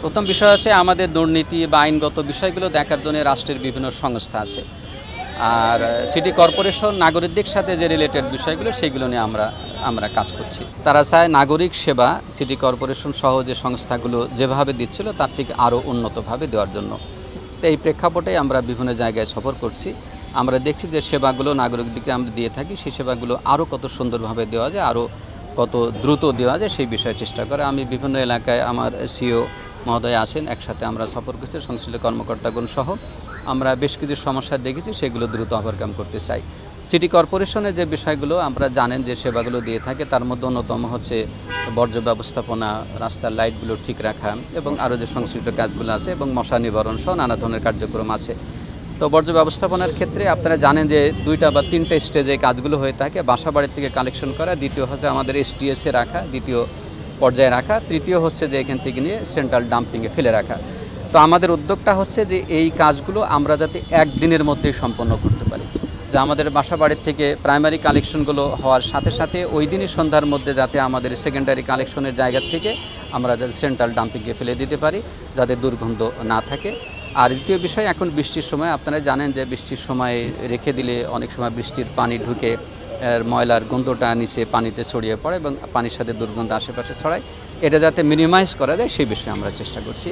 প্রথম বিষয় হচ্ছে আমাদের দুর্নীতি বা আইনগত বিষয়গুলো দেখার জন্য রাষ্ট্রের বিভিন্ন সংস্থা আছে। আর সিটি কর্পোরেশন নাগরিকদের সাথে যে রিলেটেড বিষয়গুলো সেগুলো নিয়ে আমরা কাজ করছি। তারা চায় নাগরিক সেবা সিটি কর্পোরেশন সহ যে সংস্থাগুলো যেভাবে দিচ্ছিল তার থেকে আরও উন্নতভাবে দেওয়ার জন্য। তো এই প্রেক্ষাপটে আমরা বিভিন্ন জায়গায় সফর করছি। আমরা দেখছি যে সেবাগুলো নাগরিকদেরকে আমরা দিয়ে থাকি, সেই সেবাগুলো আরও কত সুন্দরভাবে দেওয়া যায়, আরও কত দ্রুত দেওয়া যায় সেই বিষয়ে চেষ্টা করে। আমি বিভিন্ন এলাকায় আমার সিও মহোদয় আছেন, একসাথে আমরা সফর করছি সংশ্লিষ্ট কর্মকর্তাগণ সহ। আমরা বেশ কিছু সমস্যা দেখেছি, সেগুলো দ্রুত ওভারকাম করতে চাই। সিটি কর্পোরেশনের যে বিষয়গুলো আমরা জানেন যে সেবাগুলো দিয়ে থাকে, তার মধ্যে অন্যতম হচ্ছে বর্জ্য ব্যবস্থাপনা, রাস্তার লাইটগুলো ঠিক রাখা এবং আরও যে সংশ্লিষ্ট কাজগুলো আছে এবং মশা নিবারণ সহ নানা ধরনের কার্যক্রম আছে। তো বর্জ্য ব্যবস্থাপনার ক্ষেত্রে আপনারা জানেন যে 2টা বা 3টা স্টেজে কাজগুলো হয়ে থাকে। বাসাবাড়ির থেকে কালেকশন করা, দ্বিতীয় হচ্ছে আমাদের এসটিএসে রাখা, দ্বিতীয় পর্যায়ে রাখা, তৃতীয় হচ্ছে যে এখান থেকে নিয়ে সেন্ট্রাল ডাম্পিংয়ে ফেলে রাখা। তো আমাদের উদ্যোগটা হচ্ছে যে এই কাজগুলো আমরা যাতে একদিনের মধ্যেই সম্পন্ন করতে পারি, যে আমাদের বাসাবাড়ির থেকে প্রাইমারি কালেকশনগুলো হওয়ার সাথে সাথে ওই দিনই সন্ধ্যার মধ্যে যাতে আমাদের সেকেন্ডারি কালেকশনের জায়গা থেকে আমরা যাতে সেন্ট্রাল ডাম্পিংয়ে ফেলে দিতে পারি, যাতে দুর্গন্ধ না থাকে। আর দ্বিতীয় বিষয়, এখন বৃষ্টির সময় আপনারা জানেন যে বৃষ্টির সময় রেখে দিলে অনেক সময় বৃষ্টির পানি ঢুকে ময়লার গন্ধটা নিচে পানিতে ছড়িয়ে পড়ে এবং পানির সাথে দুর্গন্ধ আশেপাশে ছড়ায়। এটা যাতে মিনিমাইজ করা যায় সেই বিষয়ে আমরা চেষ্টা করছি।